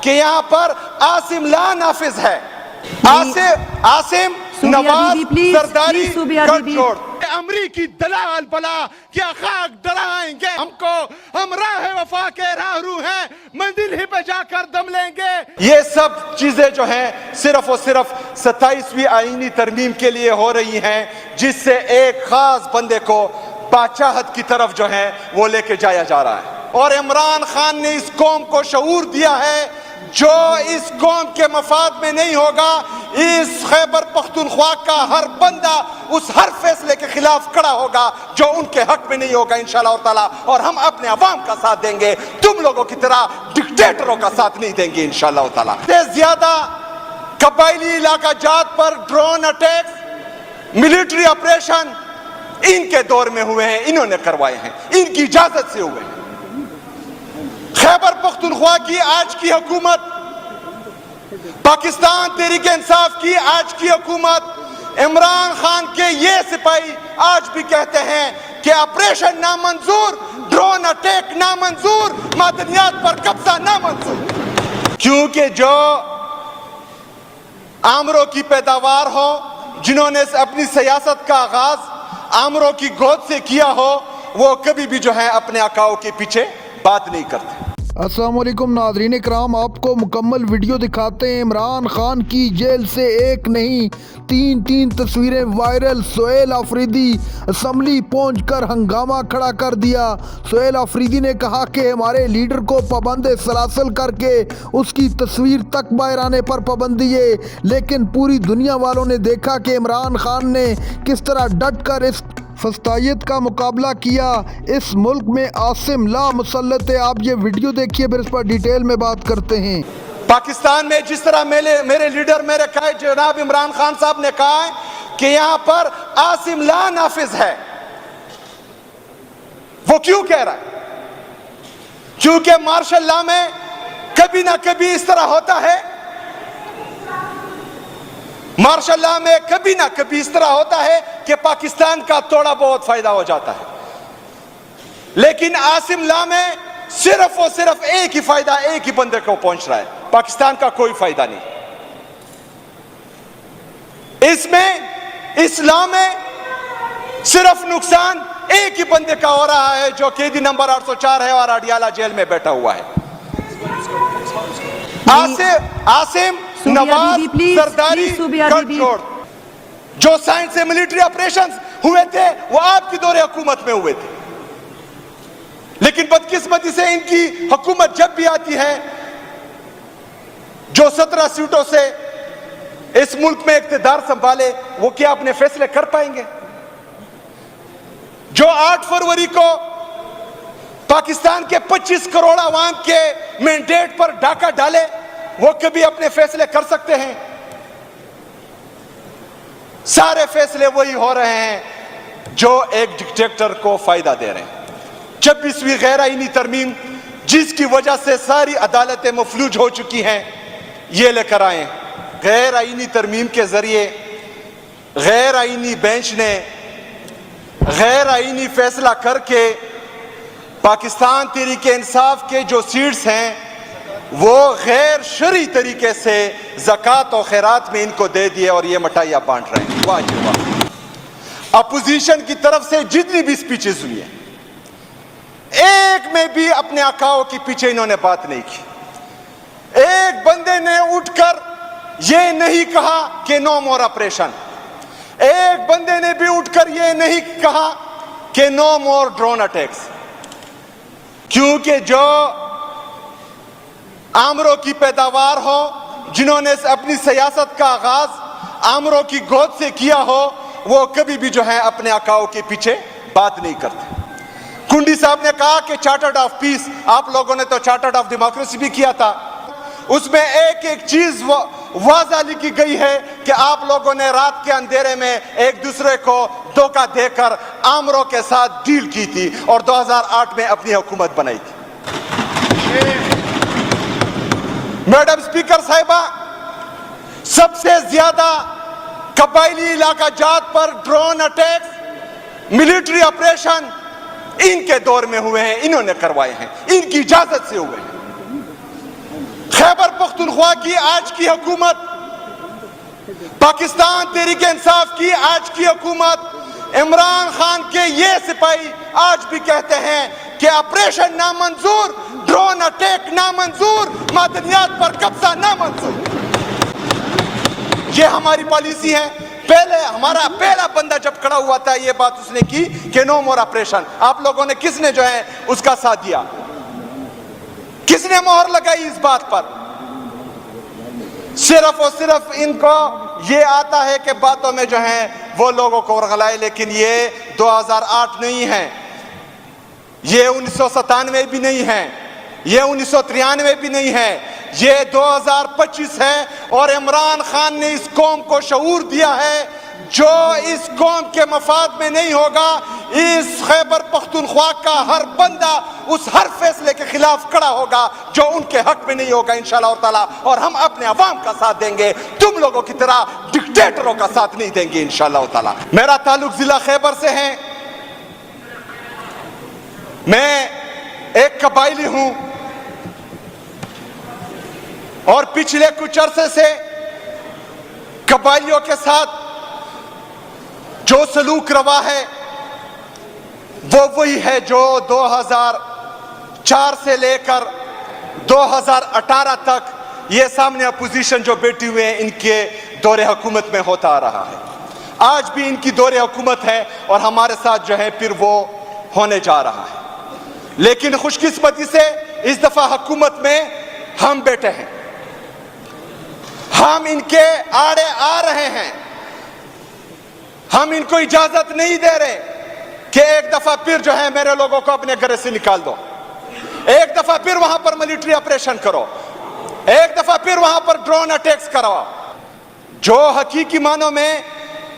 کہ یہاں پر عاصم لا نافذ ہے. عاصم نواز زرداری گٹھ جوڑ. امریکی دلال بلا کیا خاک ڈرائیں گے ہم کو, ہم راہ وفا کے راہرو ہیں, منزل ہی پہ جا کر دم لیں گے. یہ سب چیزیں جو ہیں صرف اور صرف 27ویں آئینی ترمیم کے لیے ہو رہی ہیں, جس سے ایک خاص بندے کو بادشاہت کی طرف جو ہے وہ لے کے جایا جا رہا ہے. اور عمران خان نے اس قوم کو شعور دیا ہے جو اس قوم کے مفاد میں نہیں ہوگا, اس خیبر پختونخوا کا ہر بندہ اس ہر فیصلے کے خلاف کھڑا ہوگا جو ان کے حق میں نہیں ہوگا انشاءاللہ تعالی. اور ہم اپنے عوام کا ساتھ دیں گے, تم لوگوں کی طرح ڈکٹیٹروں کا ساتھ نہیں دیں گے انشاءاللہ تعالی. زیادہ قبائلی علاقہ جات پر drone attacks, military operation in کے دور میں ہوئے ہیں, انہوں نے کروائے ہیں, ان کی اجازت سے ہوئے ہیں. خیبر پختونخوا کی آج کی حکومت, پاکستان تحریک انصاف کی آج کی حکومت, عمران خان کے یہ سپاہی آج بھی کہتے ہیں کہ آپریشن نامنظور, ڈرون اٹیک نامنظور, معدنیات پر قبضہ نامنظور. کیونکہ جو آمروں کی پیداوار ہو, جنہوں نے اپنی سیاست کا آغاز آمروں کی گود سے کیا ہو, وہ کبھی بھی جو ہے اپنے آقاؤں کے پیچھے بات نہیں کرتے. السلام علیکم ناظرین کرام, آپ کو مکمل ویڈیو دکھاتے ہیں. عمران خان کی جیل سے ایک نہیں تین تصویریں وائرل. سہیل آفریدی اسمبلی پہنچ کر ہنگامہ کھڑا کر دیا. سہیل آفریدی نے کہا کہ ہمارے لیڈر کو پابند سلاسل کر کے اس کی تصویر تک باہر آنے پر پابندی ہے, لیکن پوری دنیا والوں نے دیکھا کہ عمران خان نے کس طرح ڈٹ کر اس فسطائیت کا مقابلہ کیا. اس ملک میں عاصم لا مسلط ہے. آپ یہ ویڈیو دیکھیے, پھر اس پر ڈیٹیل میں بات کرتے ہیں. پاکستان میں جس طرح میرے لیڈر میرے قائد جناب عمران خان صاحب نے کہا ہے کہ یہاں پر عاصم لا نافذ ہے, وہ کیوں کہہ رہا ہے؟ کیونکہ مارشل لا میں کبھی نہ کبھی اس طرح ہوتا ہے, مارشل لا میں کبھی نہ کبھی اس طرح ہوتا ہے کہ پاکستان کا تھوڑا بہت فائدہ ہو جاتا ہے, لیکن عاصم لا میں صرف اور صرف ایک ہی فائدہ ایک ہی بندے کو پہنچ رہا ہے, پاکستان کا کوئی فائدہ نہیں. اس میں اسلام میں صرف نقصان ایک ہی بندے کا ہو رہا ہے جو قیدی نمبر 804 ہے اور اڈیالہ جیل میں بیٹھا ہوا ہے. عاصم نواز زرداری گٹھ جوڑ. جو سائنس سے ملٹری آپریشن ہوئے تھے وہ آپ کی دور حکومت میں ہوئے تھے, لیکن بدقسمتی سے ان کی حکومت جب بھی آتی ہے, جو 17 سیٹوں سے اس ملک میں اقتدار سنبھالے, وہ کیا اپنے فیصلے کر پائیں گے؟ جو 8 فروری کو پاکستان کے 25 کروڑ عوام کے مینڈیٹ پر ڈاکہ ڈالے, وہ کبھی اپنے فیصلے کر سکتے ہیں؟ سارے فیصلے وہی ہو رہے ہیں جو ایک ڈکٹیٹر کو فائدہ دے رہے ہیں. 26ویں غیر آئینی ترمیم جس کی وجہ سے ساری عدالتیں مفلوج ہو چکی ہیں, یہ لے کر آئے. غیر آئینی ترمیم کے ذریعے غیر آئینی بینچ نے غیر آئینی فیصلہ کر کے پاکستان تحریک انصاف کے جو سیٹس ہیں وہ غیر شرعی طریقے سے زکوٰۃ و خیرات میں ان کو دے دیے, اور یہ مٹھائیاں بانٹ رہے ہیں. واہ جی واہ. اپوزیشن کی طرف سے جتنی بھی سپیچز ہوئی ہیں, ایک میں بھی اپنے آقاؤں کے پیچھے انہوں نے بات نہیں کی. ایک بندے نے اٹھ کر یہ نہیں کہا کہ نو مور آپریشن, ایک بندے نے بھی اٹھ کر یہ نہیں کہا کہ نو مور ڈرون اٹیکس. کیونکہ جو آمروں کی پیداوار ہو, جنہوں نے اپنی سیاست کا آغاز آمروں کی گود سے کیا ہو, وہ کبھی بھی جو ہے اپنے آقاؤں کے پیچھے بات نہیں کرتے. کنڈی صاحب نے کہا کہ چارٹرڈ آف پیس, آپ لوگوں نے تو چارٹرڈ آف ڈیموکریسی بھی کیا تھا, اس میں ایک ایک چیز واضح لکھی گئی ہے کہ آپ لوگوں نے رات کے اندھیرے میں ایک دوسرے کو دھوکہ دے کر آمروں کے ساتھ ڈیل کی تھی اور 2008 میں اپنی حکومت بنائی تھی. میڈم اسپیکر صاحبہ, سب سے زیادہ قبائلی علاقہ جات پر drone attacks, military operation in کے دور میں ہوئے ہیں, انہوں نے کروائے ہیں, ان کی اجازت سے ہوئے ہیں. خیبر پختونخوا کی آج کی حکومت، پاکستان تحریک انصاف کی آج کی حکومت، عمران خان کے یہ سپاہی آج بھی کہتے ہیں کہ آپریشن نامنظور، ڈرون اٹیک نامنظور، معدنیات پر قبضہ نامنظور۔ یہ ہماری پالیسی ہے۔ پہلے ہمارا پہلا بندہ جب کھڑا ہوا تھا یہ بات اس نے کی کہ نو مور آپریشن، آپ لوگوں نے کس نے جو ہے اس کا ساتھ دیا؟ کس نے مہر لگائی اس بات پر؟ صرف اور صرف ان کو یہ آتا ہے کہ باتوں میں جو ہے وہ لوگوں کو ورغلائے، لیکن یہ 2008 نہیں ہے، یہ 1997 بھی نہیں ہے، یہ 1993 بھی نہیں ہے، یہ 2025 ہے۔ اور عمران خان نے اس قوم کو شعور دیا ہے جو اس قوم کے مفاد میں نہیں ہوگا، اس خیبر پختونخوا کا ہر بندہ اس ہر فیصلے کے خلاف کھڑا ہوگا جو ان کے حق میں نہیں ہوگا انشاءاللہ تعالی، اور ہم اپنے عوام کا ساتھ دیں گے، تم لوگوں کی طرح ڈکٹیٹروں کا ساتھ نہیں دیں گے انشاءاللہ تعالی۔ میرا تعلق ضلع خیبر سے ہے، میں ایک قبائلی ہوں اور پچھلے کچھ عرصے سے قبائلیوں کے ساتھ جو سلوک روا ہے وہ وہی ہے جو 2004 سے لے کر 2018 تک یہ سامنے اپوزیشن جو بیٹھی ہوئے ہیں ان کے دور حکومت میں ہوتا آ رہا ہے۔ آج بھی ان کی دور حکومت ہے اور ہمارے ساتھ جو ہے پھر وہ ہونے جا رہا ہے، لیکن خوش قسمتی سے اس دفعہ حکومت میں ہم بیٹھے ہیں، ہم ان کے آڑے آ رہے ہیں، ہم ان کو اجازت نہیں دے رہے کہ ایک دفعہ پھر جو ہے میرے لوگوں کو اپنے گھر سے نکال دو، ایک دفعہ پھر وہاں پر ملٹری آپریشن کرو، ایک دفعہ پھر وہاں پر ڈرون اٹیکس کرو۔ جو حقیقی معنوں میں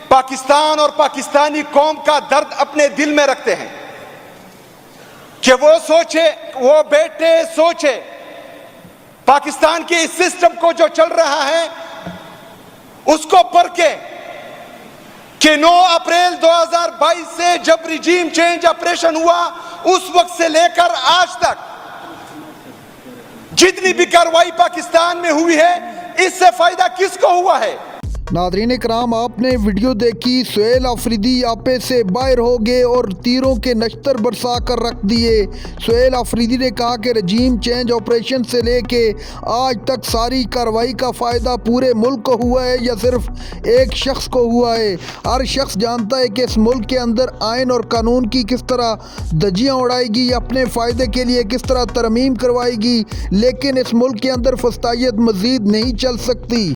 پاکستان اور پاکستانی قوم کا درد اپنے دل میں رکھتے ہیں کہ وہ سوچے، وہ بیٹے سوچے پاکستان کے اس سسٹم کو جو چل رہا ہے اس کو پڑھ کے کہ 9 اپریل 2022 سے جب ریجیم چینج آپریشن ہوا اس وقت سے لے کر آج تک جتنی بھی کارروائی پاکستان میں ہوئی ہے اس سے فائدہ کس کو ہوا ہے؟ ناظرین کرام، آپ نے ویڈیو دیکھی، سہیل آفریدی آپے سے باہر ہو گئے اور تیروں کے نشتر برسا کر رکھ دیے۔ سہیل آفریدی نے کہا کہ رجیم چینج آپریشن سے لے کے آج تک ساری کارروائی کا فائدہ پورے ملک کو ہوا ہے یا صرف ایک شخص کو ہوا ہے؟ ہر شخص جانتا ہے کہ اس ملک کے اندر آئین اور قانون کی کس طرح دھجیاں اڑائے گی، اپنے فائدے کے لیے کس طرح ترمیم کروائے گی، لیکن اس ملک کے اندر فسطائیت مزید نہیں چل سکتی۔